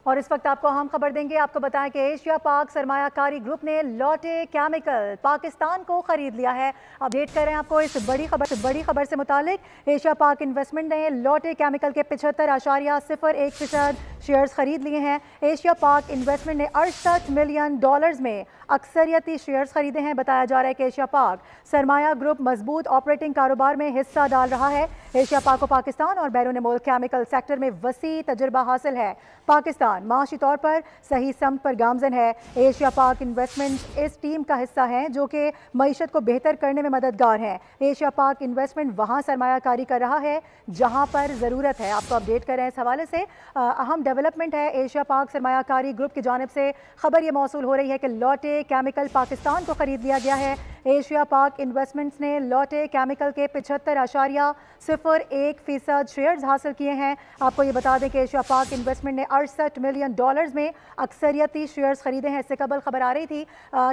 اور اس وقت آپ کو اہم خبر دیں گے. آپ کو بتائیں کہ ایشیا پاک سرمایہ کاری گروپ نے لوٹے کیمیکل پاکستان کو خرید لیا ہے. اپڈیٹ کر رہے ہیں آپ کو اس بڑی خبر سے متعلق. ایشیا پاک انویسٹمنٹ نے لوٹے کیمیکل کے 75.01% شیئرز خرید لیے ہیں. ایشیا پاک انویسٹمنٹ نے $68 ملین میں اکثریتی شیئرز خریدے ہیں. بتایا جا رہا ہے کہ ایشیا پاک سرمایہ گروپ مضبوط آپریٹنگ کاروبار میں حصہ ڈال رہا ہے. ایشیا پاک کو پاکستان اور بیرون ملک کیمیکل سیکٹر میں وسیع تجربہ حاصل ہے. پاکستان معاشی طور پر صحیح سمت پر گامزن ہے. ایشیا پاک انویسٹمنٹ اس ٹیم کا حصہ ہیں جو کہ معیشت کو بہتر کرنے میں مددگار ہے. ایشیا پاک انویسٹمنٹ وہاں سرمایہ کاری کر رہا ہے جہاں پر ضرورت ہے. آپ کو اپڈیٹ کر رہے ہیں اس حوالے سے. اہم ڈیولپمنٹ ہے ایشیا پاک سرمایہ کاری گروپ کی جانب سے خبر یہ موصول ہو رہی ہے کہ لوٹے کیمیکل پاکستان کو خرید لیا گیا ہے. ایشیا پاک انویسٹمنٹس نے لوٹے کیمیکل کے 75.01% شیئرز حاصل کیے ہیں. آپ کو یہ بتا دیں کہ ایشیا پاک انویسٹمنٹ نے $68 ملین میں اکثریتی شیئرز خریدے ہیں. اس سے قبل خبر آ رہی تھی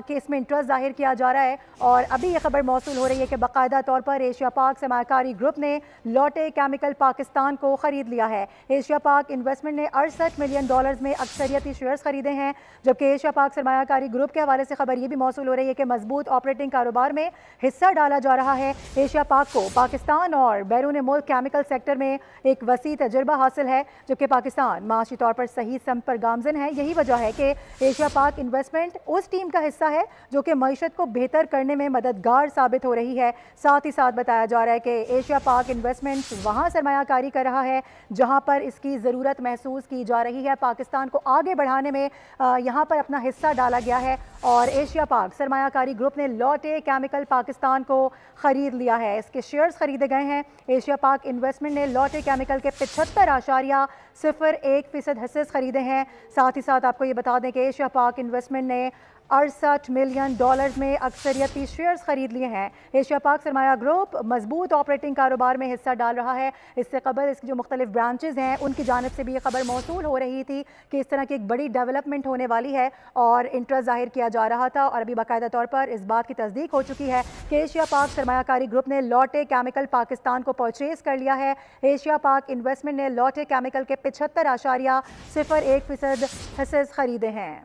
کہ اس میں انٹرسٹ ظاہر کیا جا رہا ہے اور ابھی یہ خبر موصول ہو رہی ہے کہ باقاعدہ طور پر ایشیا پاک سرمایہ کاری گروپ نے لوٹے کیمیکل پاکستان کو خرید لیا ہے. ایشیا پاک انویسٹمنٹ نے $68 ملین میں اکثریتی شیئرز خریدے ہیں. جبکہ ایشیا پاک سرمایہ کاری گروپ کے حوالے سے خبر یہ بھی موصول ہو رہی ہے کہ مضبوط آپریٹنگ کاروبار میں حصہ ڈالا جا رہا ہے. ایشیا پاک کو پاکستان اور بیرون ملک کیمیکل سیکٹر میں ایک وسیع تجربہ حاصل ہے جبکہ پاکستان معاشی طور پر صحیح سمت پر گامزن ہے. یہی وجہ ہے کہ ایشیا پاک انویسٹمنٹ اس ٹیم کا حصہ ہے جو کہ معیشت کو بہتر کرنے میں مددگار ثابت ہو رہی ہے. ساتھ ہی ساتھ بتایا جا رہا ہے کہ ایشیا پاک انویسٹمنٹ وہاں سرمایہ کاری کر رہا ہے جہاں پر اس کی ضرورت محسوس کی جا رہی ہے. پاکستان کو آگے بڑھانے میں یہاں پر اپنا حصہ ڈالا گیا ہے اور ایشیا پاک سرمایہ کاری گروپ نے لوٹے کیمیکل پاکستان کو خرید لیا ہے. اس کے شیئرز خریدے گئے ہیں. ایشیا پاک انویسٹمنٹ نے لوٹے کیمیکل کے 75.01% حصص خریدے ہیں. ساتھ ہی ساتھ آپ کو یہ بتا دیں کہ ایشیا پاک انویسٹمنٹ نے $68 ملین میں اکثریتی شیئرز خرید لیے ہیں. ایشیا پاک سرمایہ گروپ مضبوط آپریٹنگ کاروبار میں حصہ ڈال رہا ہے. اس سے قبل اس کی جو مختلف برانچز ہیں ان کی جانب سے بھی یہ خبر موصول ہو رہی تھی کہ اس طرح کی ایک بڑی ڈیولپمنٹ ہونے والی ہے اور انٹرسٹ ظاہر کیا جا رہا تھا اور ابھی باقاعدہ طور پر اس بات کی تصدیق ہو چکی ہے کہ ایشیا پاک سرمایہ کاری گروپ نے لوٹے کیمیکل پاکستان کو پرچیز کر لیا ہے. ایشیا پاک انویسٹمنٹ نے لوٹے کیمیکل کے 75.01% حصص خریدے ہیں.